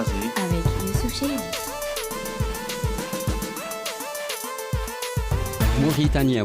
croisée avec Youssouf Chahidi.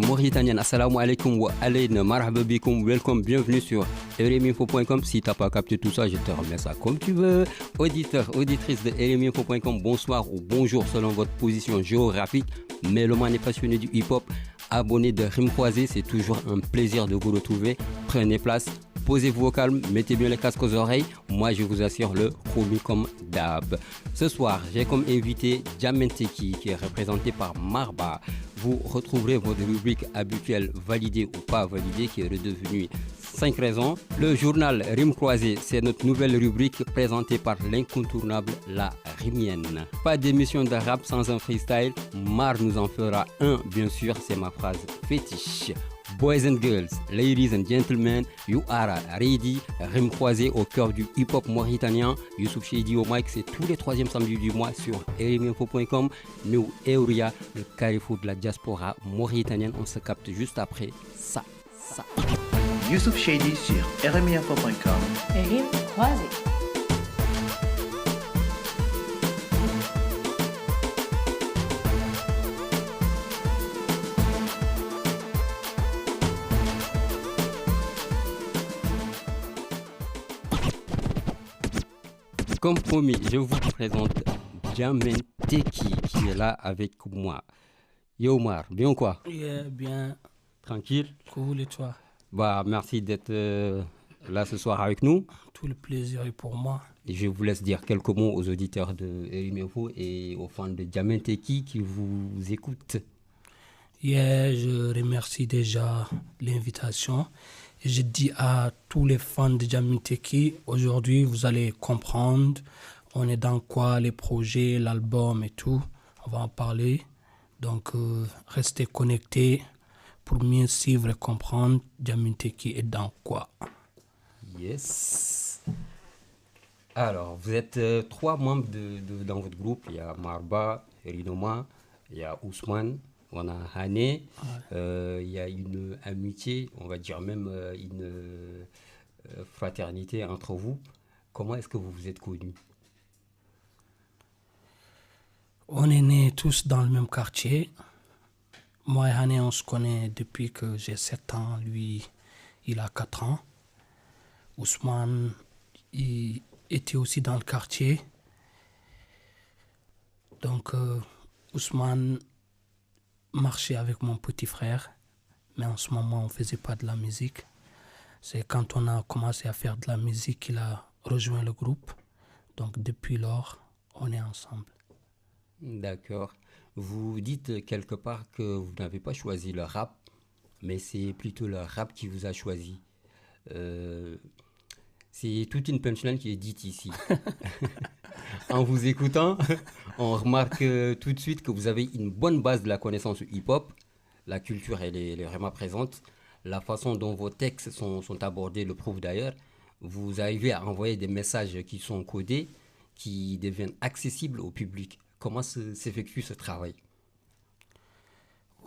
Mauritanienne, assalamu alaikum wa alayna, marhaba bikoum, welcome, bienvenue sur rminfo.com. Si t'as pas capté tout ça, je te remets ça comme tu veux. Auditeur, auditrice de rminfo.com, bonsoir ou bonjour selon votre position géographique. Mélomane et passionné du hip-hop, abonné de Rimes Croisées, c'est toujours un plaisir de vous retrouver. Prenez place, posez-vous au calme, mettez bien les casques aux oreilles. Moi, je vous assure le chromie comme d'hab. Ce soir, j'ai comme invité Djamenteki, qui est représenté par Marba. Vous retrouverez votre rubrique habituelle validée ou pas validée, qui est redevenue 5 raisons. Le journal Rimes Croisées, c'est notre nouvelle rubrique présentée par l'incontournable La Rimienne. Pas d'émission de rap sans un freestyle. Mar nous en fera un, bien sûr, c'est ma phrase fétiche. Boys and girls, ladies and gentlemen, you are ready. Rimes Croisées au cœur du hip-hop mauritanien. Youssouf Chahidi au mic, c'est tous les troisièmes samedis du mois sur rminfo.com. Nous, Euria, le carrefour de la diaspora mauritanienne. On se capte juste après ça. Youssouf Chahidi sur rminfo.com. Rimes Croisées. Comme promis, je vous présente Djamenteki qui est là avec moi. Yo Omar, bien ou quoi? Yeah, bien. Tranquille? Cool, et toi? Bah, merci d'être là ce soir avec nous. Tout le plaisir est pour moi. Et je vous laisse dire quelques mots aux auditeurs de RMFO et aux fans de Djamenteki qui vous écoutent. Yeah, je remercie déjà l'invitation. Et je dis à tous les fans de Djamenteki, aujourd'hui vous allez comprendre, on est dans quoi, les projets, l'album et tout. On va en parler. Donc restez connectés pour mieux suivre et comprendre Djamenteki est dans quoi. Yes. Alors, vous êtes 3 membres dans votre groupe. Il y a Marba, Rinoma, il y a Ousmane, on a Hané. Il y a une amitié, on va dire même une fraternité entre vous. Comment est-ce que vous vous êtes connus? On est nés tous dans le même quartier. Moi et Hané, on se connaît depuis que j'ai 7 ans. Lui, il a 4 ans. Ousmane, il était aussi dans le quartier. Donc, Ousmane marchait avec mon petit frère. Mais en ce moment, on ne faisait pas de la musique. C'est quand on a commencé à faire de la musique qu'il a rejoint le groupe. Donc, depuis lors, on est ensemble. D'accord. Vous dites quelque part que vous n'avez pas choisi le rap, mais c'est plutôt le rap qui vous a choisi. C'est toute une punchline qui est dite ici. En vous écoutant, on remarque tout de suite que vous avez une bonne base de la connaissance du hip-hop. La culture, elle est vraiment présente. La façon dont vos textes sont abordés le prouve d'ailleurs. Vous arrivez à envoyer des messages qui sont codés, qui deviennent accessibles au public. Comment s'effectue ce travail?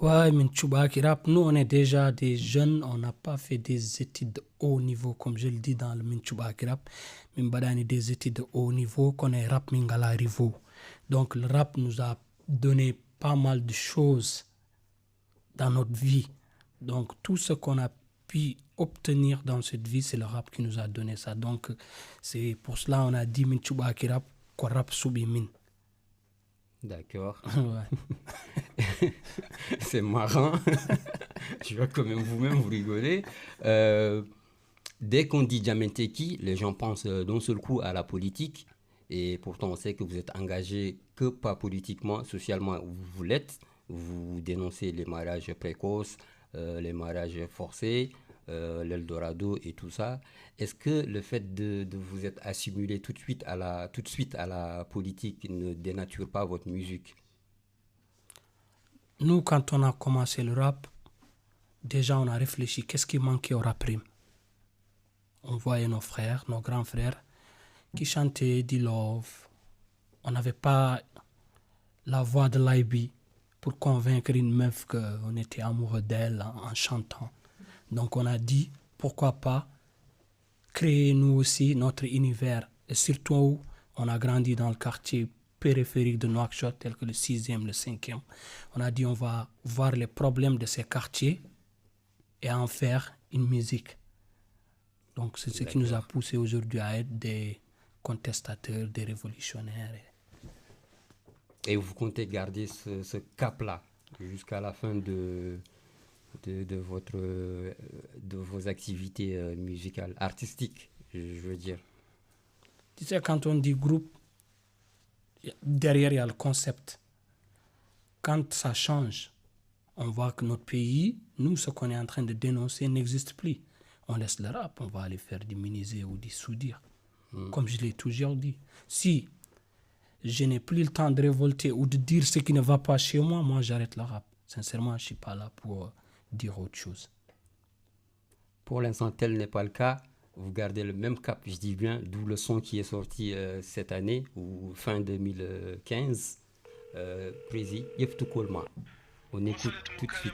Ouais, Minchoubaki Rap, nous on est déjà des jeunes, on n'a pas fait des études de haut niveau, comme je le dis dans le Minchoubaki Rap. Mimbadani des études de haut niveau, qu'on est rap Mingala Rivo. Donc le rap nous a donné pas mal de choses dans notre vie. Donc tout ce qu'on a pu obtenir dans cette vie, c'est le rap qui nous a donné ça. Donc c'est pour cela qu'on a dit Minchoubaki Rap, qu'on rap Soubimin. D'accord. Ouais. C'est marrant. Je vois quand même vous-même vous rigolez. Dès qu'on dit Djamenteki, les gens pensent d'un seul coup à la politique. Et pourtant, on sait que vous êtes engagé que pas politiquement, socialement, vous l'êtes. Vous dénoncez les mariages précoces, les mariages forcés, l'Eldorado et tout ça. Est-ce que le fait de vous être assimilé tout de suite à la politique ne dénature pas votre musique? Nous, quand on a commencé le rap, déjà on a réfléchi, qu'est-ce qui manquait au rap rime? On voyait nos frères, nos grands frères, qui chantaient du love. On n'avait pas la voix de l'IB pour convaincre une meuf qu'on était amoureux d'elle en chantant. Donc on a dit, pourquoi pas créer nous aussi notre univers. Et surtout, On a grandi dans le quartier périphérique de Nouakchott, tel que le 6e, le 5e. On a dit on va voir les problèmes de ces quartiers et en faire une musique. Donc c'est ce qui nous a poussé aujourd'hui à être des contestateurs, des révolutionnaires. Et vous comptez garder ce cap-là jusqu'à la fin de vos activités musicales, artistiques, je veux dire. Tu sais, quand on dit groupe, derrière il y a le concept. Quand ça change, on voit que notre pays, nous, ce qu'on est en train de dénoncer n'existe plus. On laisse le rap, on va aller faire du menuisier ou du soudure. Comme je l'ai toujours dit. Si je n'ai plus le temps de révolter ou de dire ce qui ne va pas chez moi, moi j'arrête le rap. Sincèrement, je ne suis pas là pour dire autre chose. Pour l'instant, tel n'est pas le cas. Vous gardez le même cap, je dis bien, d'où le son qui est sorti cette année, ou fin 2015. Prési, Yeftou Kolma. On écoute tout de suite.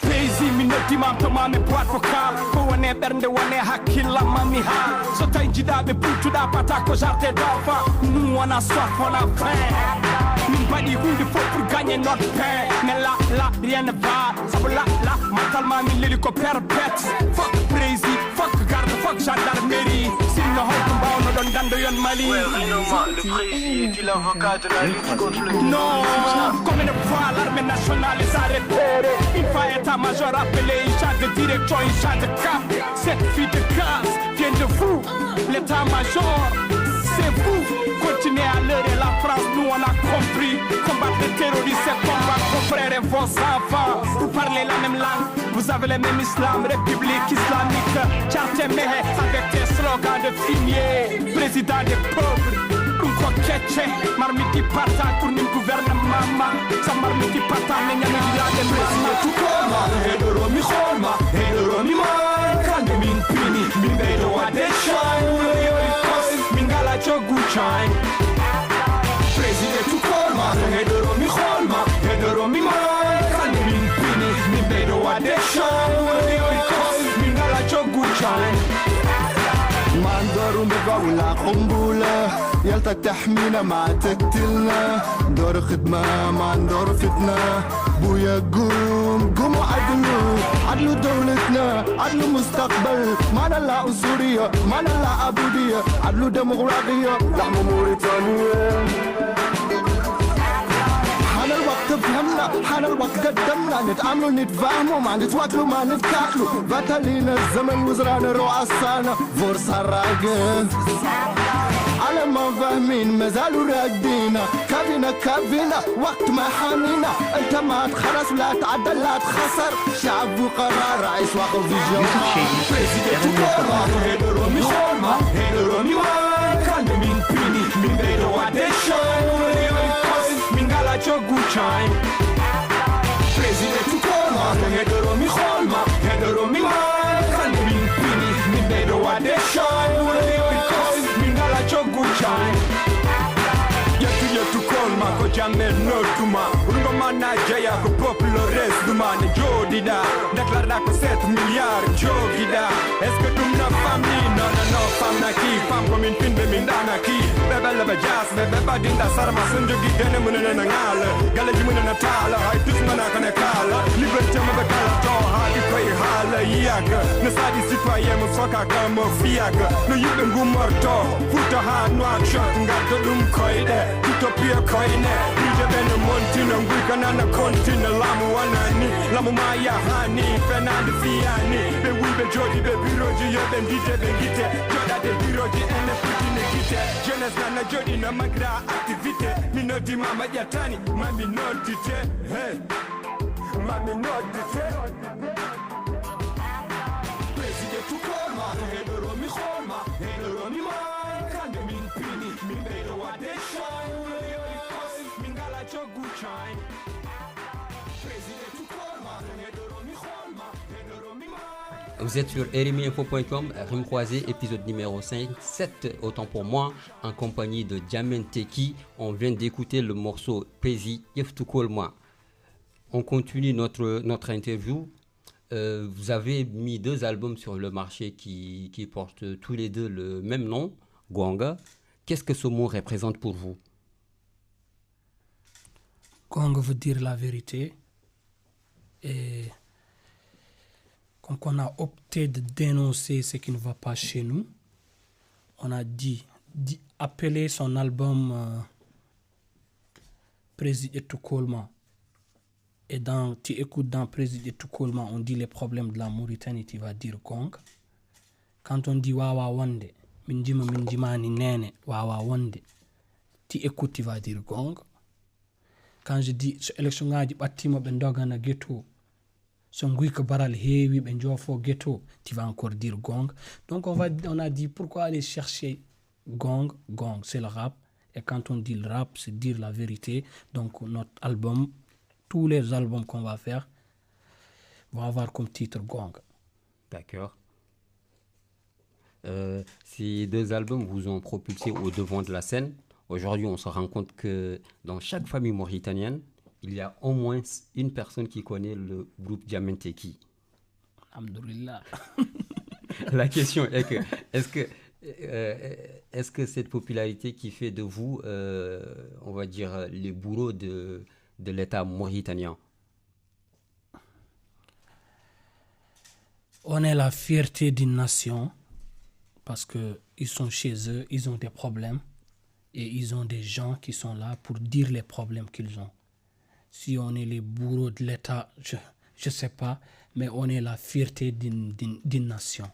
Prési minoti mamtoma me boîte vocale ko wone bernde wone hakkilla mami ha so tay jidaɓe puccuɗa pata ko jardin d'enfant nous on a soif on a faim min mbaɗi hunde fof pour gagner notre pain mais là rien ne va saabu là mental ma min leli ko perpète fuck prési fuck garde fuck gendarmerie sinno holko mbawno ɗon dandoyon Mali non comme une fois l'armée nationale les a repérés une fois état-major appelé il charge de direction il charge de cap cette fille de casse vient de vous l'état-major c'est vous continuez à l'heure et la France nous on a compris combattre les terroristes c'est combattre vos frères et vos enfants vous parlez la même langue vous avez le même islam république islamique Tcharte Mehe avec tes slogans de fumier président des peuples Unko Ketche, marmiti pata kurnim gouvernement sa marmiti pata ne nyami dilade president tukoma hedoro mi khoma hedoro mi man kan min pini min bedo ade shine yo kos min gala chogu chine president tukoma hedoro mi khoma hedoro mi man kan min pini min bedo ade shine yo kos min gala chogu chine mandor مباولة قنبلة يلتك تحمينا ما تقتلنا دور خدمة ما ندور فتنة بويا قوم عدلوا دولتنا عدلوا مستقبل ما نلا أسورية ما نلا عبودية عدلوا ديمقراطية لحم موريتانية حان الوقت فهمنا حان الوقت قدمنا نتعاملوا نتفاهموا ما نتواكلوا ما نتكاكلوا باتلينا الزمن وزرانا رؤسانا فرصة راقن على ما فاهمين ما زالوا راقدينا كافينا وقت ما حامينا انت ما تخرس ولا تعدل لا تخسر شعب وقرار عيش واقف في هيدرومي خورما هيدرومي وان كان من بيني من بينو عدشان من غلا جوجو شاين President Tukoma هيدرومي خورما هيدرومي وان كان من بيني من بينو عدشان من غلا جوجو شاين yetu kolma ko jamel notuma urungo mana jaya ko populores dumane jodida declara ko 7 milliards jogida est-ce que tum na famille non fam na ki fam ko min pinde min dana ki bebe lebe jas bebe badinda sarma sunjo gidene munene na ngala gala ji munene tala hay tus mana kana kala liberté mo be kala to ha di pay hala yaga na sadi citoyen mo soka kama fiaga no yimbe ngumorto futa ha no action ngato dum koide utopia koine ije bene montina ngwikana na kontina lamu wanani lamu maya hani fernando fiani be wibe jodi be biroji yo ben dite ben gite joda de biroji ene putine gite jeunesse na jodi na magra activité minoti mama jatani mami notite hey mami notite president tukoma hedoro mi khoma hedoro mi man kan min pini min bedo adeshan min gala chogu chine president tukoma hedoro mi khoma hedoro mi man. Vous êtes sur RMIinfo.com, Rime Croisé, épisode numéro 7, autant pour moi, en compagnie de Djamen Teki. On vient d'écouter le morceau Prési Yeftou Kolma. on continue notre interview. Vous avez mis 2 albums sur le marché qui portent tous les 2 le même nom, Gwanga. Qu'est-ce que ce mot représente pour vous? Gwanga veut dire la vérité. Et comme on a opté de dénoncer ce qui ne va pas chez nous, on a dit appeler son album Président tout Kolma. Et tu écoutes dans Président tout Kolma, on dit les problèmes de la Mauritanie, tu vas dire Gong. Quand on dit Wawa Wande, Minjima ni Nene, Wawa Wande, tu écoutes, tu vas dire Gong. Quand je dis élection ngaji batima be ndogana ghetto, so ngui ko baral heewi be njofo ghetto, tu vas encore dire Gong. Donc on a dit pourquoi aller chercher Gong, c'est le rap. Et quand on dit le rap, c'est dire la vérité. Donc notre album, tous les albums qu'on va faire, vont avoir comme titre Gong. D'accord. Ces 2 albums vous ont propulsé au devant de la scène. Aujourd'hui, on se rend compte que dans chaque famille mauritanienne, il y a au moins une personne qui connaît le groupe Diamanteki. Alhamdoulilah. La question est que, est-ce que cette popularité qui fait de vous, on va dire, les bourreaux de l'État mauritanien? On est la fierté d'une nation parce qu'ils sont chez eux, ils ont des problèmes et ils ont des gens qui sont là pour dire les problèmes qu'ils ont. Si on est les bourreaux de l'État, je ne sais pas, mais on est la fierté d'une nation.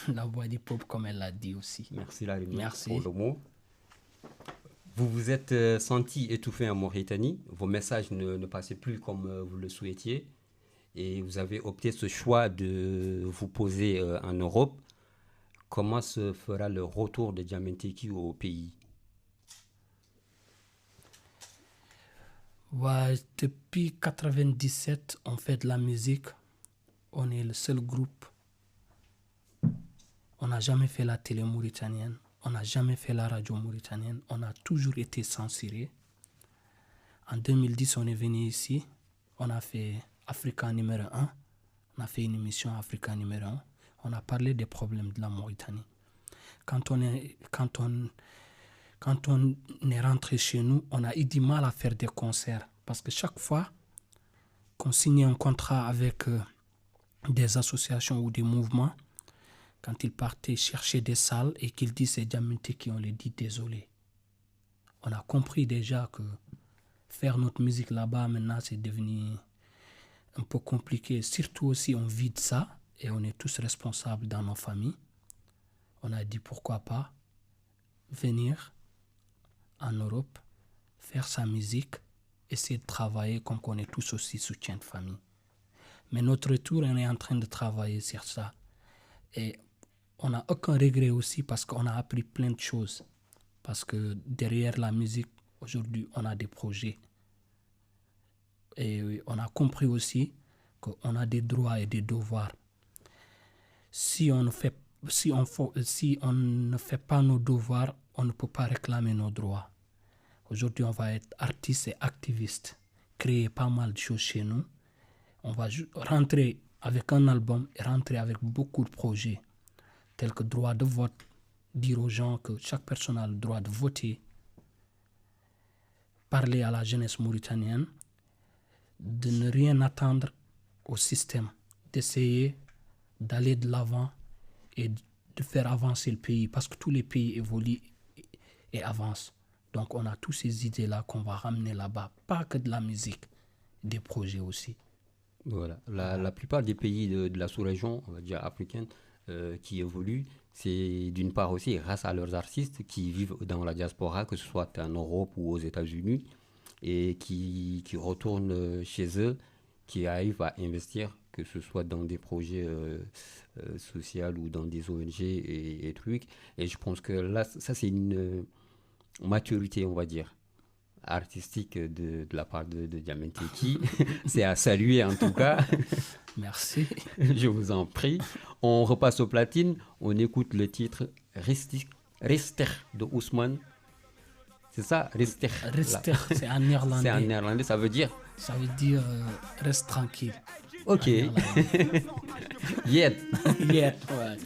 La voix du peuple, comme elle l'a dit aussi. Merci Larry. Merci pour le mot. Vous vous êtes senti étouffé en Mauritanie. Vos messages ne passaient plus comme vous le souhaitiez. Et vous avez opté ce choix de vous poser en Europe. Comment se fera le retour de Diamanteki au pays? Ouais, depuis 1997, on fait de la musique. On est le seul groupe. On n'a jamais fait la télé mauritanienne. On n'a jamais fait la radio mauritanienne. On a toujours été censuré. En 2010, on est venu ici. On a fait Africa numéro 1. On a fait une émission Africa numéro 1. On a parlé des problèmes de la Mauritanie. Quand on est rentré chez nous, on a eu du mal à faire des concerts. Parce que chaque fois qu'on signait un contrat avec des associations ou des mouvements, quand ils partaient chercher des salles et qu'ils disent c'est Diamanteki, on les dit désolé. On a compris déjà que faire notre musique là-bas, maintenant, c'est devenu un peu compliqué. Surtout aussi, on vit de ça et on est tous responsables dans nos familles. On a dit pourquoi pas venir en Europe, faire sa musique, essayer de travailler comme qu'on est tous aussi soutien de famille. Mais notre retour, on est en train de travailler sur ça. Et on n'a aucun regret aussi parce qu'on a appris plein de choses. Parce que derrière la musique, aujourd'hui, on a des projets. Et on a compris aussi qu'on a des droits et des devoirs. Si on ne fait pas nos devoirs, on ne peut pas réclamer nos droits. Aujourd'hui, on va être artistes et activistes, créer pas mal de choses chez nous. On va rentrer avec un album et rentrer avec beaucoup de projets, tels que droit de vote, dire aux gens que chaque personne a le droit de voter, parler à la jeunesse mauritanienne, de ne rien attendre au système, d'essayer d'aller de l'avant et de faire avancer le pays, parce que tous les pays évoluent et avancent. Donc on a toutes ces idées-là qu'on va ramener là-bas, pas que de la musique, des projets aussi. Voilà. La plupart des pays de la sous-région, on va dire africaine, qui évoluent, c'est d'une part aussi grâce à leurs artistes qui vivent dans la diaspora, que ce soit en Europe ou aux États-Unis, et qui retournent chez eux, qui arrivent à investir, que ce soit dans des projets sociaux ou dans des ONG et trucs. Et je pense que là, ça c'est une maturité, on va dire, artistique de la part de Diamanteki. C'est à saluer en tout cas. Merci. Je vous en prie. On repasse aux platines. On écoute le titre Rester de Ousmane. C'est ça, rustig. Rustig, c'est en C'est néerlandais. en néerlandais, ça veut dire Ça veut dire reste tranquille. ok. Yet. Yeah, ouais.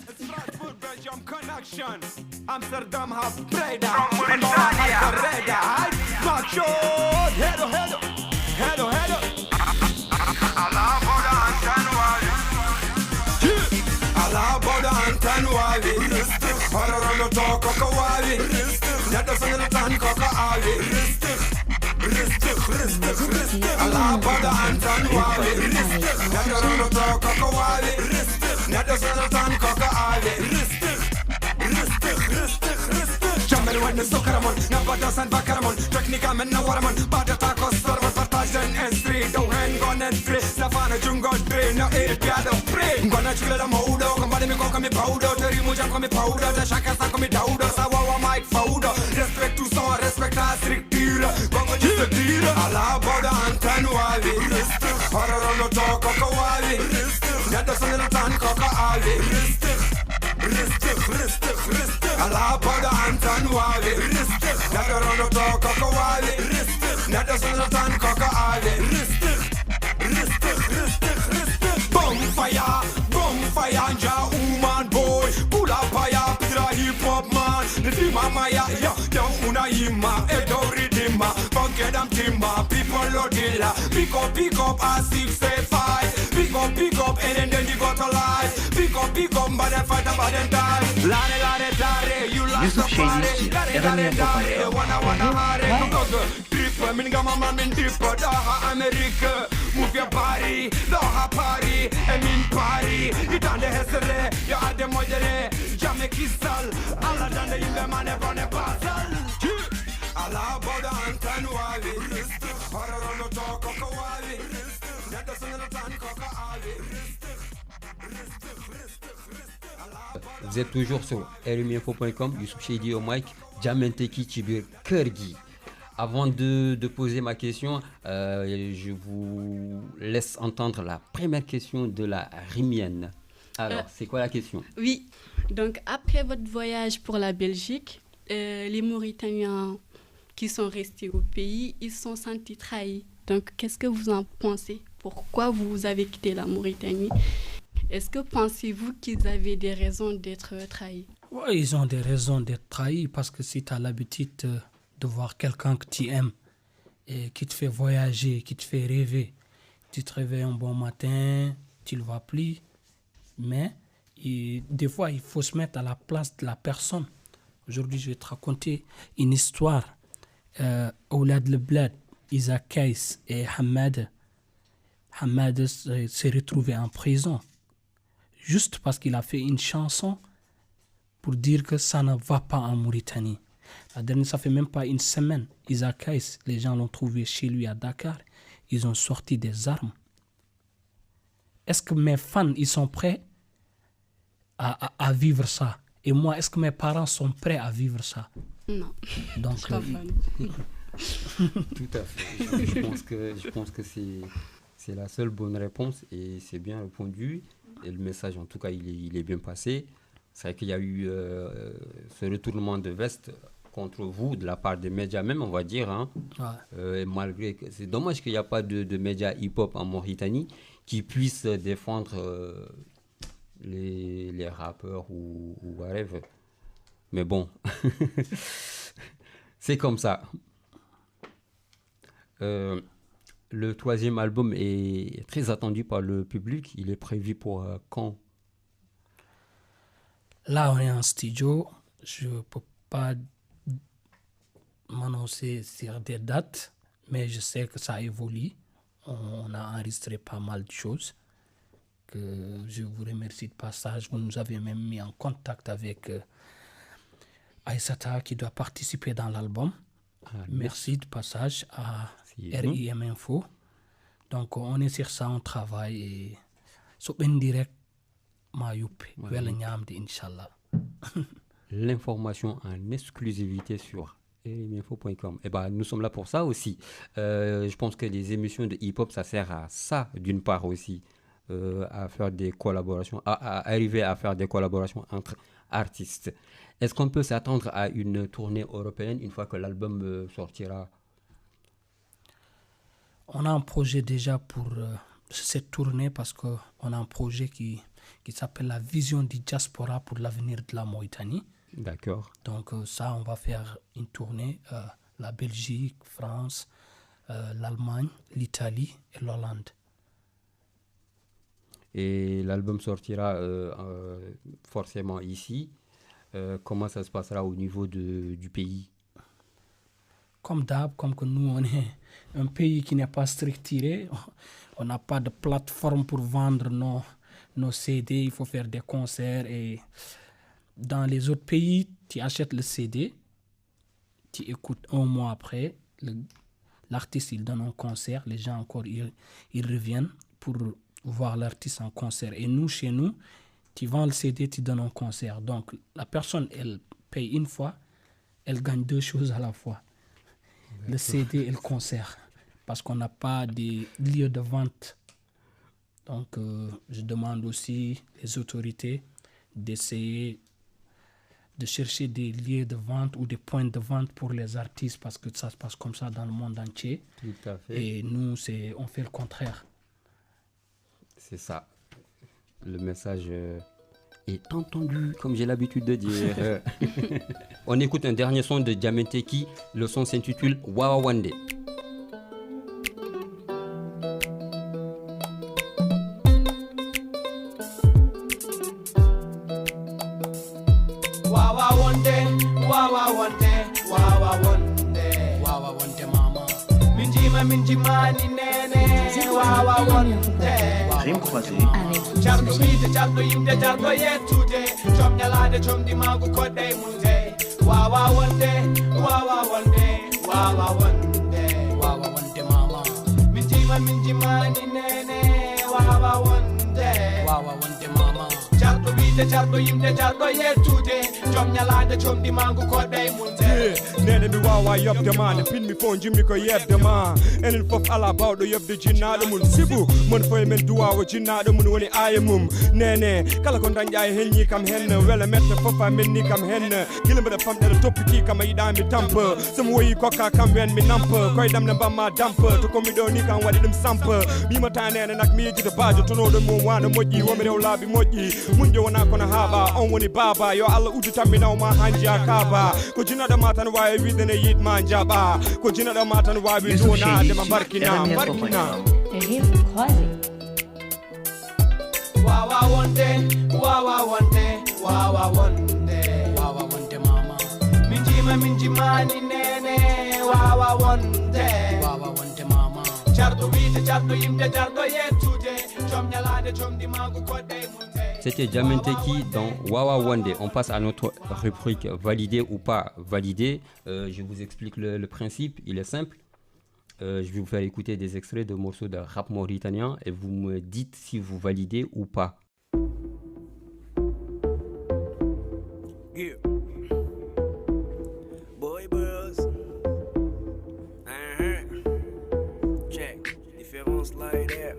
Belgium connection. Amsterdam have Breda. And Noah has the Reda. Mark short. Hello. Alabada Antanwali. Hararano talk Kokawali. Yadasan Tan Kokaali. Alabada Antanwali. Yadarano talk Kokawali. Yadasan Tan Kokaali. Jammer when the Sokaramon, Navadas and Bakaramon, Technica and Nawaraman, Badata Kosarman, Patajan and Street, no hand gone and free, Savannah Jungo Drain, no air piano pray. Gonna chill a modo, somebody me coca me powder, the Rimuja come powder, the Shaka come powder, Sawa Mike powder, respect to so respect as strictira, Gongo just a deal, Alabada Antanuali, Horror no talk of Kawali, Yadasan and Tan Coca Ali, Alabada Antanuali, Yadarono talk of Kawali, Yadasan and Tan Coca Ali, Bonfire, ja woman boy, pull up fire, pira hip hop man, the Dima Maya, yo, una yima, Edori Dima, forget them Dima, people Lodilla, pick up, as if say fight, pick up, and then you got a lie, pick up, but then fight about them die, lare, dare, you like Youssouf the Shady party, sur lare, RMF.com. wanna hare, trip, minga man, min trip, daha America, move your body, daha party, min party, it on the hesere, you are the modere, Jamie Kisal, alla dande in the man, on a basal. Alla boda Antanuali, horror no talk of Kawali, Yadasan and Tan Coca Ali. Vous êtes toujours sur rminfo.com, Youssouf Shady au mic, Jamanteki Tibir Kergi. Avant de poser ma question, je vous laisse entendre la première question de la Rimienne. Alors, c'est quoi la question? Oui, donc après votre voyage pour la Belgique, les Mauritaniens qui sont restés au pays, ils se sont sentis trahis. Donc, qu'est-ce que vous en pensez? Pourquoi vous avez quitté la Mauritanie? Est-ce que pensez-vous qu'ils avaient des raisons d'être trahis? Ouais, ils ont des raisons d'être trahis parce que si tu as l'habitude de voir quelqu'un que tu aimes et qui te fait voyager, qui te fait rêver, tu te réveilles un bon matin, tu ne le vois plus, mais des fois, il faut se mettre à la place de la personne. Aujourd'hui, je vais te raconter une histoire. Oulad Leblad, Isaac Kais et Hamad s'est retrouvé en prison juste parce qu'il a fait une chanson pour dire que ça ne va pas en Mauritanie. La dernière, ça fait même pas une semaine. Isaac Kais, les gens l'ont trouvé chez lui à Dakar. Ils ont sorti des armes. Est-ce que mes fans, ils sont prêts à vivre ça? Et moi, est-ce que mes parents sont prêts à vivre ça? Non, Donc, je suis pas fan. Tout à fait. Je pense que c'est la seule bonne réponse et c'est bien répondu. Et le message, en tout cas, il est bien passé. C'est vrai qu'il y a eu ce retournement de veste contre vous de la part des médias même, on va dire. Hein. Ouais. Malgré que c'est dommage qu'il n'y a pas de médias hip-hop en Mauritanie qui puissent défendre les rappeurs ou whatever. Mais bon, c'est comme ça. Le troisième album est très attendu par le public. Il est prévu pour quand? Là, on est en studio. Je ne peux pas m'annoncer sur des dates, mais je sais que ça évolue. On a enregistré pas mal de choses. Que je vous remercie de passage. Vous nous avez même mis en contact avec Aïssata qui doit participer dans l'album. Merci de passage à RIM Info. Donc, on est sur ça, on travaille. Et so ben direct, ma youp, Inch'Allah. L'information en exclusivité sur rminfo.com. Et ben, nous sommes là pour ça aussi. Je pense que les émissions de hip-hop, ça sert à ça, d'une part aussi. À faire des collaborations, à arriver à faire des collaborations entre artistes. Est-ce qu'on peut s'attendre à une tournée européenne une fois que l'album sortira? On a un projet déjà pour cette tournée parce qu'on a un projet qui s'appelle la vision du diaspora pour l'avenir de la Mauritanie. D'accord. Donc ça, on va faire une tournée, la Belgique, France, l'Allemagne, l'Italie et l'Hollande. Et l'album sortira forcément ici. Comment ça se passera au niveau du pays? Comme d'hab, comme que nous, on est un pays qui n'est pas structuré, on n'a pas de plateforme pour vendre nos CD, il faut faire des concerts. Et dans les autres pays, tu achètes le CD, tu écoutes un mois après, l'artiste il donne un concert, les gens encore ils reviennent pour voir l'artiste en concert. Et nous, chez nous, tu vends le CD, tu donnes un concert. Donc la personne, elle paye une fois, elle gagne deux choses à la fois. Le CD et le concert. Parce qu'on n'a pas de lieu de vente. Donc je demande aussi les autorités d'essayer de chercher des lieux de vente ou des points de vente pour les artistes parce que ça se passe comme ça dans le monde entier. Tout à fait. Et nous, on fait le contraire. C'est ça. Le message est entendu, comme j'ai l'habitude de dire. On écoute un dernier son de Diamanteki. Le son s'intitule Wawa Wande. Wawa Wande, Wawa Wande, Wawa Wande, Wawa Wande mama. Minjima ni nene, Wawa Wande. Rime croisé. Avec Jardo vide, jardo yimde, jardo yetude. Chom nyalade, chom dimagu kode munde. Wawa Wande, Wawa Wande, Wawa Wande. Wawa Wande mama. Minjima ni nene, Wawa Wande. Wawa Wande mama. Jardo vide, jardo yimde, jardo yetude. Chom nyalade, chom dimagu kode munde. Nene mi wawa yobde man pin mi fon jimmi ko yebde ma enen fof ala bawɗo yobde jinnaɗo mum sibu mon foye men duwawo jinnaɗo mum woni aya mum nene kala ko dañƴa e helñi kam hen wela mette fof a menni kam hen gila mbeɗa famɗere toppiti kam a yiɗami tampa somo woyi kokka kam wen mi nampa koydam ne mbamma dampa to komi ɗo ni kam waɗi ɗum sampa mimata nene nak mi yejjide bajo tonoɗo mum wano moƴƴi womi rew laaɓi moƴƴi munjo wona kono haaɓa on woni baba yo allah uddu tammi nawma hanji a kaaba ko jinnaɗo ma tan wawi widene yitma jaba ko jinnaɗo ma tan wawi Youssouf duwonade ma Cheydi barkina sur barkina Rime croisé. Wawa Wande, Wawa Wande, Wawa Wande. Wawa Wande mama. Minjima ni nene, Wawa Wande. Wawa Wande mama. Jardo vide, jardo yimde, jardo yetude. Chom nyalade, chom dimagu kode munde. C'était Diamanteki dans Wawa Wande. On passe à notre rubrique validé ou pas validé. Je vous explique le principe, il est simple. Je vais vous faire écouter des extraits de morceaux de rap mauritanien et vous me dites si vous validez ou pas. Yeah. Boy buzz. Check. Différence like that.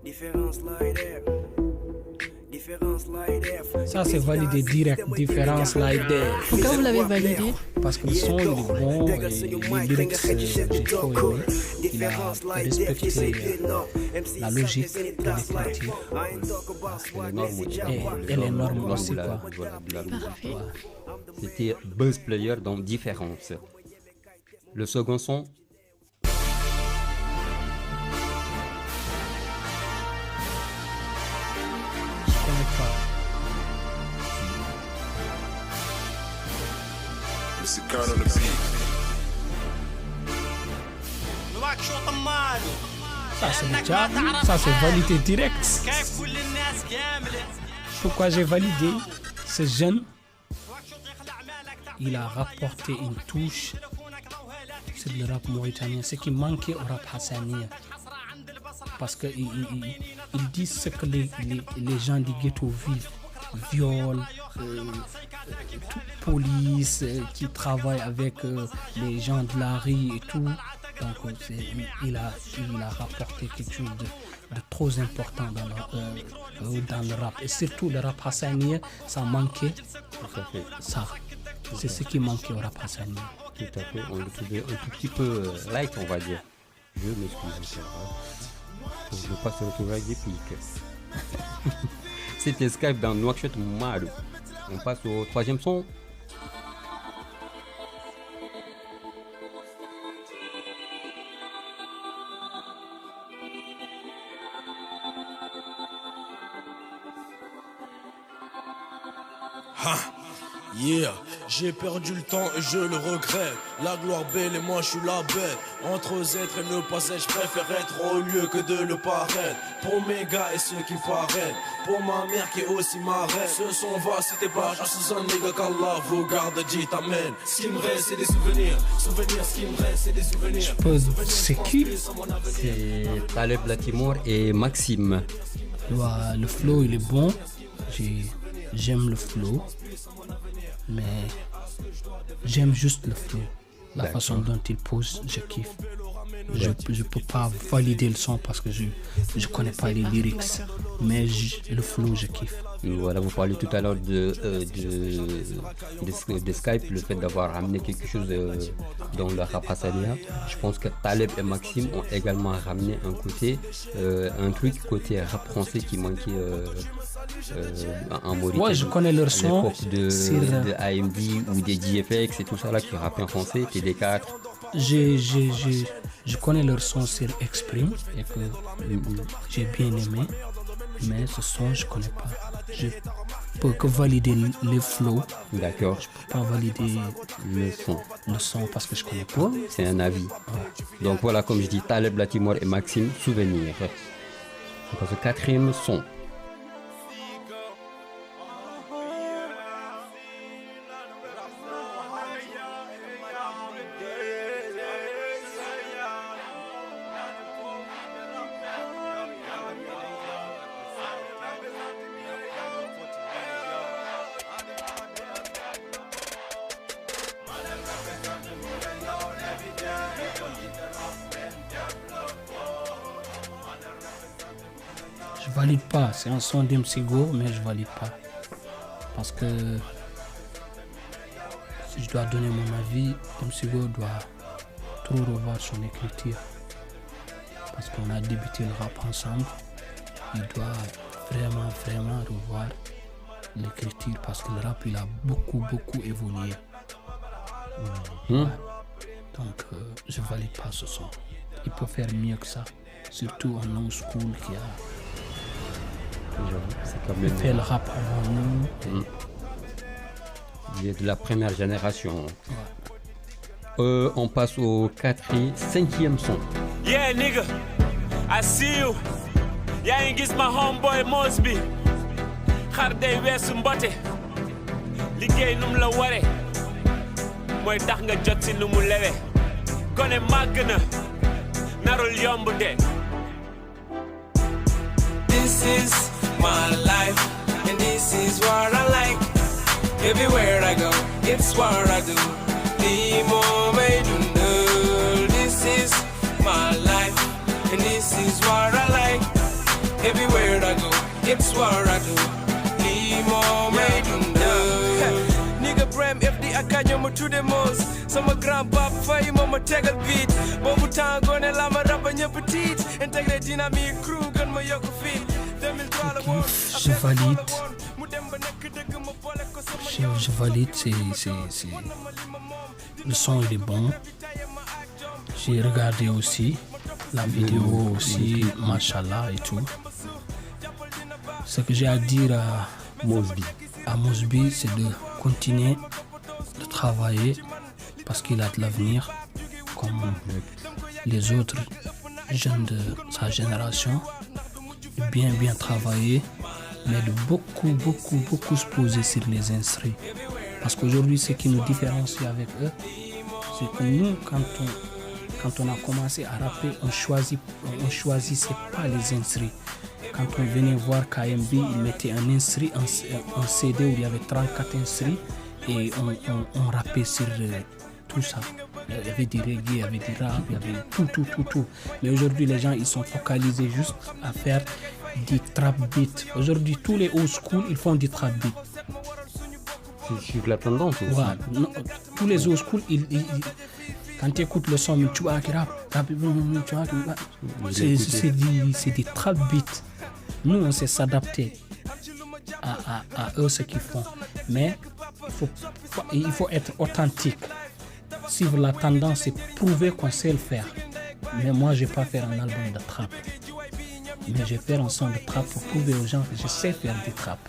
Différence like that. Différence like that. Ça, c'est validé direct. Différence like that. Pourquoi vous l'avez validé? Parce que le son, il est bon et les lyrics, j'ai trop aimé. Il a respecté la logique de l'écriture et les normes aussi, quoi. Parfait. C'était Buzz Player dans Différence. Le second son, Je connais pas. Ça, c'est le diable. Ça, c'est validé direct. Pourquoi j'ai validé? Ce jeune, il a rapporté une touche sur le rap mauritanien, ce qui manquait au rap hassania. Parce qu'il dit ce que les gens du ghetto vivent. Viol, police, qui travaille avec les gens de la rue et tout. Donc il a rapporté quelque chose de trop important dans le dans le rap. Et surtout le rap hassanien, ça manquait. Tout à fait. Ça, c'est ce qui manquait au rap hassanien. Tout à fait. On le trouvait un tout petit peu light, on va dire. Je m'excuse. Je ne veux pas se retrouver avec des piques. C'était Skype dans Nouakchott Malou. On passe au troisième son. Yeah, j'ai perdu le temps et je le regrette. La gloire belle et moi je suis la bête. Entre être et ne pas être, je préfère être au lieu que de le paraître. Pour mes gars et ceux qui m'arrêtent. Pour ma mère qui est aussi ma reine. Ce son va si t'es pas sous un nigga qu'Allah vous garde, dit amen. Ce qui me reste c'est des souvenirs. Souvenirs, ce qui me reste c'est des souvenirs. C'est qui? C'est Taleb Latimore et Maxime. Le flow il est bon. J'aime le flow. Mais j'aime juste le flow. La façon dont il pose, je kiffe. Je peux pas valider le son parce que je connais pas les lyrics. Mais le flow, je kiffe. Voilà, vous parlez tout à l'heure de Skype, le fait d'avoir ramené quelque chose dans le rap hassanien. Je pense que Taleb et Maxime ont également ramené un truc côté rap français qui manquait en Mauritanie. Ouais, je connais leur son. À l'époque de AMD ou des GFX et tout ça là qui rappaient en français, TD4. Je connais leur son sur Exprime et que j'ai bien aimé. Mais ce son, je connais pas. Je peux que valider les flows. D'accord. Je peux pas valider le son parce que je connais pas. C'est un avis. Ouais. Donc voilà, comme je dis, Taleb Latimore et Maxime, souvenir. On passe au quatrième son. Je valide pas, c'est un son d'MC Go, mais je valide pas. Parce que si je dois donner mon avis, MC Go doit trop revoir son écriture. Parce qu'on a débuté le rap ensemble. Il doit vraiment revoir l'écriture parce que le rap il a beaucoup évolué. Ouais. Donc je valide pas ce son. Il peut faire mieux que ça. Surtout en old school qui a fait le rap avant nous. Il est de la première génération. Ouais. On passe au cinquième son. Yeah nigga, I see you. Yaa ngi gis ma homeboy Mosby. Xar day weesu mbote. Liggéey num la ware. Mooy tax nga jot si nu mu lewe. Gone màgg na. Narul yomb de. This is my life, and this is what I like. Everywhere I go, it's what I do. The moment you know, this is my life, and this is what I like. Everywhere I go, it's what I do. The moment you know. Nigga Bram, FD akaño mo tude mos. Sama grand pap fay mama tegal beat. Bobu temps gone la ma rapa ñepp tiit. Intégré dynamique crew gën ma yokk fit. Je valide. Je valide, le son il est bon. J'ai regardé aussi la vidéo aussi, machallah et tout. Ce que j'ai à dire à Mosby, c'est de continuer de travailler parce qu'il a de l'avenir comme les autres jeunes de sa génération. Bien travailler, mais de beaucoup se poser sur les instruments. Parce qu'aujourd'hui, ce qui nous différencie avec eux, c'est que nous, quand on a commencé à rapper, on choisissait pas les instruments. Quand on venait voir KMB, il mettait un instrument, un CD où il y avait 34 instruments et on rappait sur tout ça. Il y avait du reggae, il y avait du rap, il y avait tout. Mais aujourd'hui, les gens, ils sont focalisés juste à faire du trap beat. Aujourd'hui, tous les old school, ils font du trap beat. C'est sur la tendance aussi. Ouais, non, tous les old school, quand tu écoutes le son, tu vois qui rap, c'est des trap beats. Nous, on sait s'adapter à eux, ce qu'ils font. Mais il faut être authentique. Suivre la tendance et prouver qu'on sait le faire. Mais moi, je ne vais pas faire un album de trap. Mais je vais faire un son de trap pour prouver aux gens que je sais faire du trap.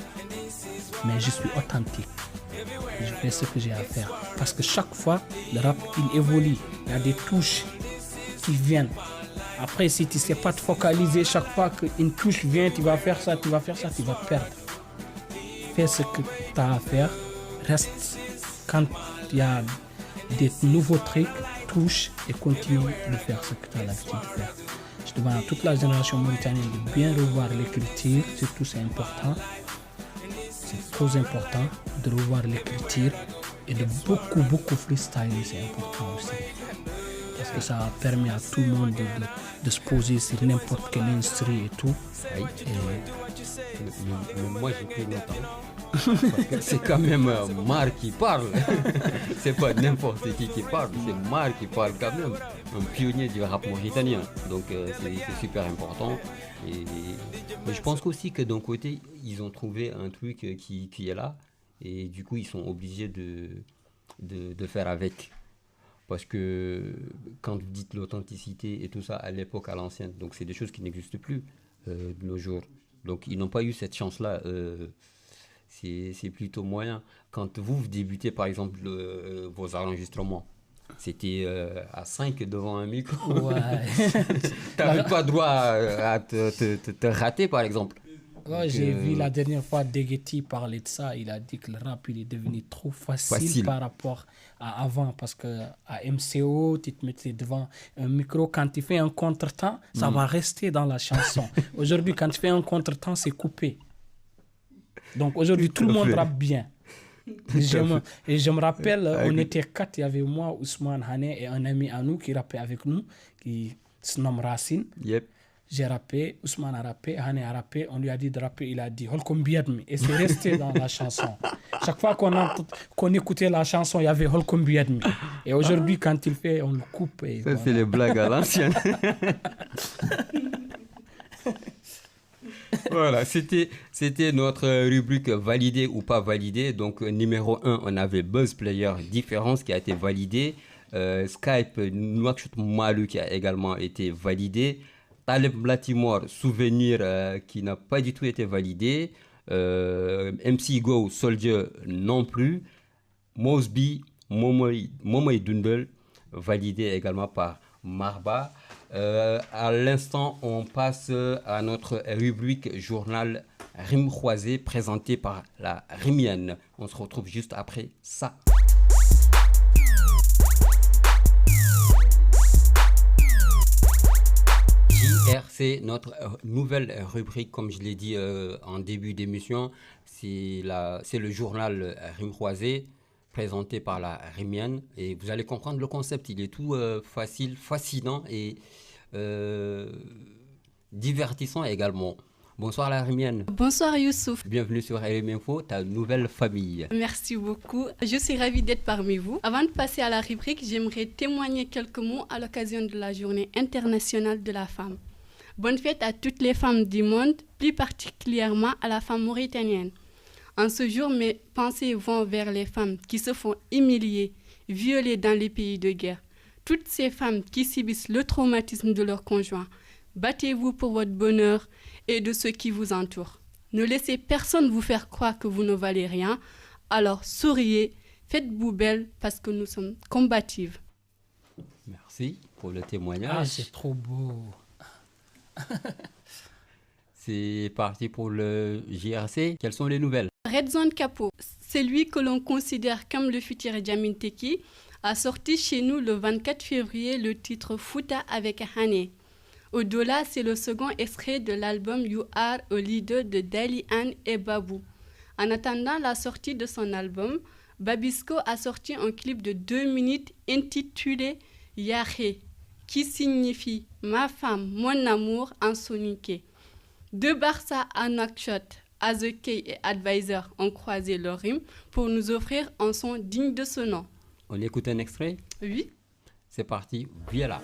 Mais je suis authentique. Je fais ce que j'ai à faire. Parce que chaque fois, le rap, il évolue. Il y a des touches qui viennent. Après, si tu ne sais pas te focaliser, chaque fois qu'une touche vient, tu vas faire ça, tu vas perdre. Fais ce que tu as à faire. Reste quand il y a des nouveaux trucs, touche et continue de faire ce que tu as l'habitude de faire. Je demande à toute la génération mauritanienne de bien revoir l'écriture, surtout c'est important. C'est trop important de revoir l'écriture et de beaucoup freestyler, c'est important aussi. Parce que ça permet à tout le monde de se poser sur n'importe quel instrument et tout. Oui. Mais moi j'ai pris mon temps. Parce que c'est quand même Mar qui parle. C'est pas n'importe qui parle, c'est Mar qui parle quand même. Un pionnier du rap mauritanien. Donc c'est super important. Mais je pense aussi que d'un côté, ils ont trouvé un truc qui est là. Et du coup, ils sont obligés de faire avec. Parce que quand vous dites l'authenticité et tout ça à l'époque, à l'ancienne, donc c'est des choses qui n'existent plus de nos jours. Donc ils n'ont pas eu cette chance-là. C'est plutôt moyen. Quand vous débutez, par exemple, vos enregistrements, c'était à 5 devant un micro. Ouais. Tu n'avais pas droit à te rater, par exemple. Ouais, j'ai vu la dernière fois Degeti parler de ça. Il a dit que le rap il est devenu trop facile par rapport à avant. Parce qu'à MCO, tu te mettais devant un micro. Quand tu fais un contretemps, ça va rester dans la chanson. Aujourd'hui, quand tu fais un contretemps, c'est coupé. Donc aujourd'hui, tout le monde rappe bien. Et je me rappelle, on était 4. Il y avait moi, Ousmane Hané et un ami à nous qui rappait avec nous, qui se nomme Racine. Yep. J'ai rappé, Ousmane a rappé, Hané a rappé, on lui a dit de rapper, il a dit Holcomb Biadmi. Et c'est resté dans la chanson. Chaque fois qu'on écoutait la chanson, il y avait Holcomb Biadmi. Et aujourd'hui, quand il fait, on le coupe. Et ça, voilà. C'est les blagues à l'ancienne. Voilà, c'était notre rubrique validé ou pas validé. Donc, numéro 1, on avait Buzz Player Différence qui a été validé. Skype Nouakchott Malou qui a également été validé. Taleb Blatimore Souvenir qui n'a pas du tout été validé. MC Go Soldier non plus. Mosby Momoy Dundle validé également par Marba. À l'instant, on passe à notre rubrique journal Rime croisée présentée par la Rimienne. On se retrouve juste après ça. JRC, notre nouvelle rubrique, comme je l'ai dit en début d'émission, c'est le journal Rime croisée présenté par la Rimienne. Et vous allez comprendre le concept, il est tout facile, fascinant et divertissant également. Bonsoir la Rimienne. Bonsoir Youssouf. Bienvenue sur RMI Info, ta nouvelle famille. Merci beaucoup. Je suis ravie d'être parmi vous. Avant de passer à la rubrique, j'aimerais témoigner quelques mots à l'occasion de la Journée internationale de la femme. Bonne fête à toutes les femmes du monde, plus particulièrement à la femme mauritanienne. En ce jour, mes pensées vont vers les femmes qui se font humilier, violer dans les pays de guerre. Toutes ces femmes qui subissent le traumatisme de leur conjoint. Battez-vous pour votre bonheur et de ceux qui vous entourent. Ne laissez personne vous faire croire que vous ne valez rien. Alors souriez, faites-vous belle parce que nous sommes combatives. Merci pour le témoignage. Ah, c'est trop beau. C'est parti pour le JRC. Quelles sont les nouvelles? Redzone Capo, celui que l'on considère comme le futur Djamin Teki, a sorti chez nous le 24 février le titre Fouta avec Hané. Au-delà, c'est le second extrait de l'album You Are a Leader de Dali Anne et Babou. En attendant la sortie de son album, Babisco a sorti un clip de 2 minutes intitulé Yahé, qui signifie ma femme, mon amour en soniké. De Barça à Nouakchott, Azekey et Advisor ont croisé leur rime pour nous offrir un son digne de ce nom. On écoute un extrait? Oui. C'est parti, voilà.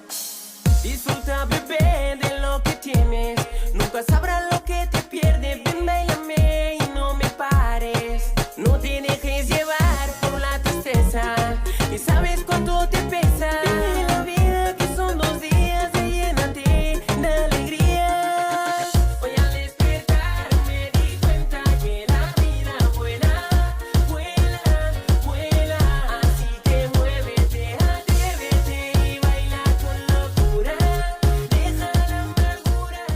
Disfruta, bebé, de lo que tienes. Nunca sabrás lo que te pierdes. Ven, bailame y no me pares. No te dejes llevar por la tristeza. Y sabes cuánto te pesa. Vive la vida que son 2 días y llénate de alegría. Hoy al despertar me di cuenta que la vida vuela, vuela, vuela. Así que muévete, atrévete y baila con locura. Deja la amargura.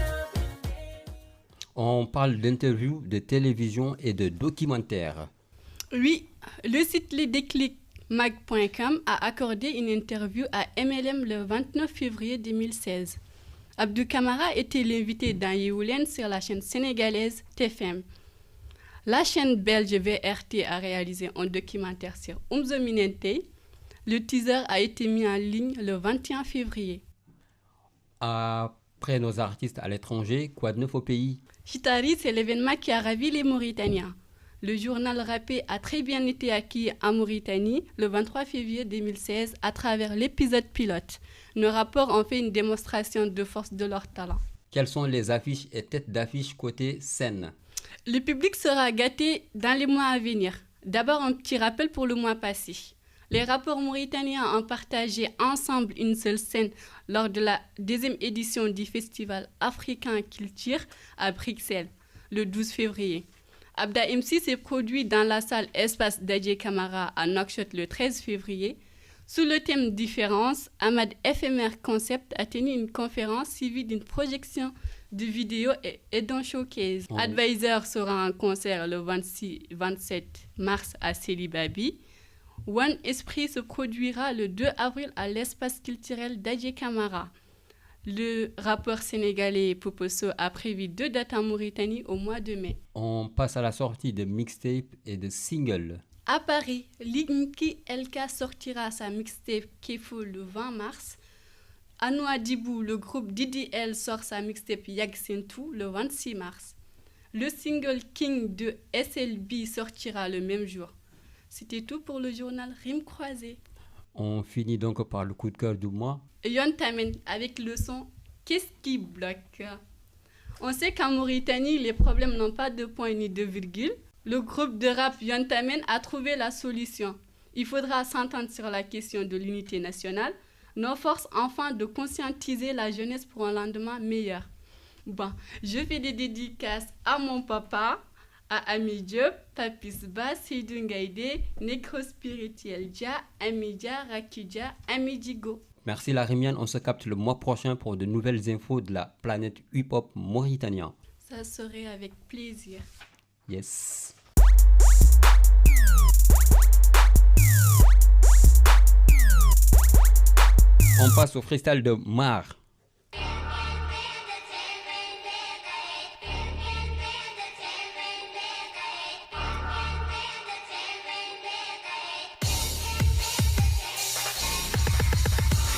On parle d'interviews, de télévision et de documentaires. Oui, le site lesdéclicmag.com a accordé une interview à MLM le 29 février 2016. Abdou Camara était l'invité dans Yeoulen sur la chaîne sénégalaise TFM. La chaîne belge VRT a réalisé un documentaire sur Oumzo Minente. Le teaser a été mis en ligne le 21 février. Après nos artistes à l'étranger, quoi de neuf au pays? Chitari, c'est l'événement qui a ravi les Mauritaniens. Le journal rappé a très bien été acquis en Mauritanie le 23 février 2016 à travers l'épisode pilote. Nos rapports ont fait une démonstration de force de leur talent. Quelles sont les affiches et têtes d'affiche côté scène? Le public sera gâté dans les mois à venir. D'abord, un petit rappel pour le mois passé. Les rappeurs mauritaniens ont partagé ensemble une seule scène lors de la 2e édition du Festival africain Culture à Bruxelles, le 12 février. Abda MC s'est produit dans la salle Espace Dadje Camara à Nouakchott le 13 février. Sous le thème Différence, Ahmad FMR Concept a tenu une conférence suivie d'une projection de vidéos et d'un showcase. Advisor sera en concert le 26-27 mars à Célibabi. One Esprit se produira le 2 avril à l'espace culturel Dadje Camara. Le rappeur sénégalais Poposo a prévu 2 dates en Mauritanie au mois de mai. On passe à la sortie de mixtape et de singles. À Paris, Linky LK sortira sa mixtape Kefo le 20 mars. À Nouadhibou, le groupe DDL sort sa mixtape Yagsentou le 26 mars. Le single King de SLB sortira le même jour. C'était tout pour le journal Rime Croisée. On finit donc par le coup de cœur du mois. Yon Tamen avec le son Qu'est-ce qui bloque? On sait qu'en Mauritanie, les problèmes n'ont pas de point ni de virgule. Le groupe de rap Yon Tamen a trouvé la solution. Il faudra s'entendre sur la question de l'unité nationale. Nos forces enfin de conscientiser la jeunesse pour un lendemain meilleur. Bon, je fais des dédicaces à mon papa, à Ami Diop, Papis Ba, Seydou Ngaïdé, Nécro Spirituel Dia, Ami Dia, Raki Dia, Ami Digo. Merci la Rémienne, on se capte le mois prochain pour de nouvelles infos de la planète hip-hop mauritanien. Ça serait avec plaisir. Yes. On passe au freestyle de Mar.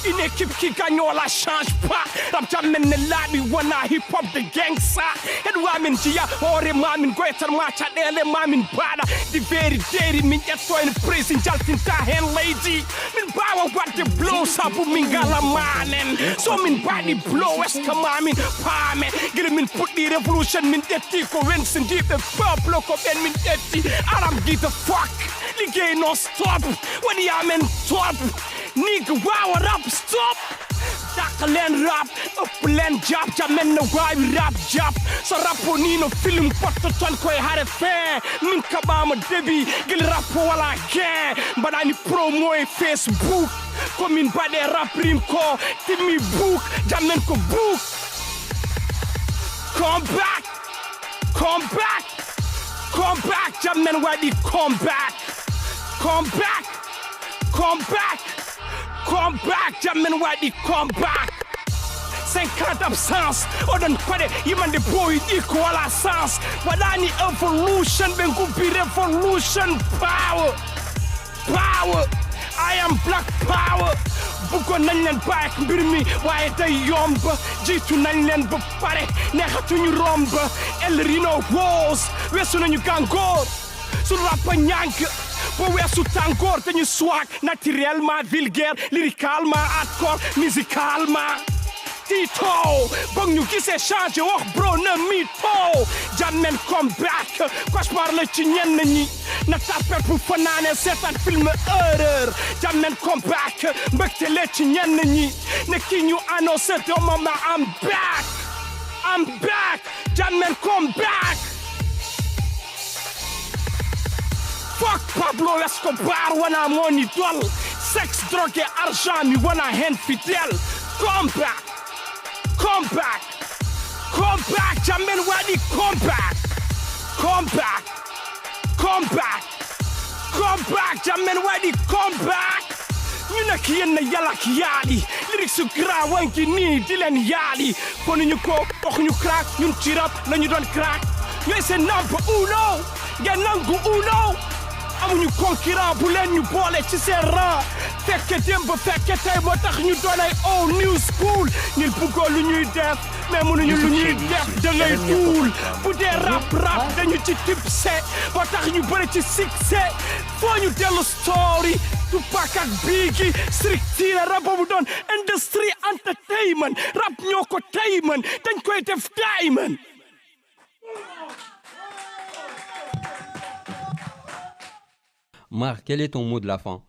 Une équipe qui gagne, on la change pas. Rap jamen ne ladi wana hip hop de gangsta. Edwa min dia ore mamin goetar ma chadele mamin bada. Di very dairy min etto in prison jaltin ta hen lady. Min bawa what the blow sabu min gala manen. So min body blow es kamamin pame. Gil min put the revolution min etti ko Winston deep the purple ko ben min etti. Aram give the fuck. Ligay no stop. When the amen top. Nigga, wow, rap, stop! Dakalen rap, upland job, jamen no why rap job. So raponino film potto ton koy hare fe. Min kabama debi, gil rap wala gen. But I need promo e Facebook. Come in by the rap rim ko, give me book, jamen ko book. Come back, come back, come back, jamen why the come back. Come back, come back. Come back, jamen wadi come back. 50 absence, on donne pas de yman de boy equal à sens. Wadani evolution, ben kupi revolution power. Power, I am Black Power bëggoon nañ leen bàyyi ak mbir mi waaye day yomb jiitu nañ leen ba pare neexatuñu romb El Rino Wars weesu nañu gàngoor su rap ñànk ba weesu tàngoor dañu swag naturellement vulgaire lyricalement hardcore musicalement Tito bang ñu gisee changé wax bro na mito Jammen come back cauchemar la ci ñenn ñi na tapet bu fanaane seetaan film horreur Jammen come back mbëgte la ci ñenn ñi ne ki ñu annoncé doomam na I'm back Jammen come back fuck Pablo Escobar wana mon idole sexe drogue et argent mi wana hen fidèle come back Jammen wadi come back Jammen wadi come back ñu nekk yéen na yàlla ak yaali lyrics su graawan gi nii di leen yaali kon ñu ko wax ñu crack ñun ci rap lañu doon crack ñooy seen number uno ngeen nangu uno amuñu concurrent bu leen ñu boole ci seen rang fekke démb fekke tey moo tax ñu doon ay old new school ñun bëggoo lu ñuy def mais mënuñu lu ñuy def da ngay duul bu dee rap dañu ci tipse moo tax ñu bëri ci succès foo ñu dellu story Tupac ak Biggie strictly rap bu doon industry entertainment rap ñoo ko tey man dañ koy def diamond Marc, quel est ton mot de la fin?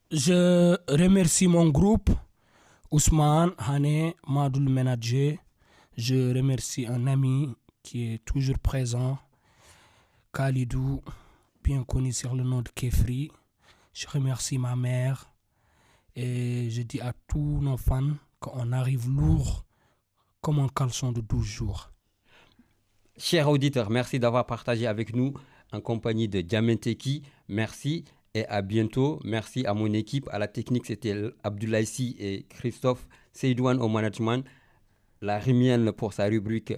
Je remercie mon groupe, Ousmane, Hané, Madoul Ménager. Je remercie un ami qui est toujours présent, Khalidou, bien connu sur le nom de Kefri. Je remercie ma mère et je dis à tous nos fans qu'on arrive lourd comme un caleçon de 12 jours. Chers auditeurs, merci d'avoir partagé avec nous en compagnie de Jammen Teki. Merci et à bientôt. Merci à mon équipe. À la technique, c'était Abdoulaye Sy et Christophe Seydouane au management. La Rimienne pour sa rubrique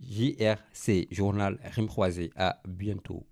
JRC, Journal Rime Croisé. À bientôt.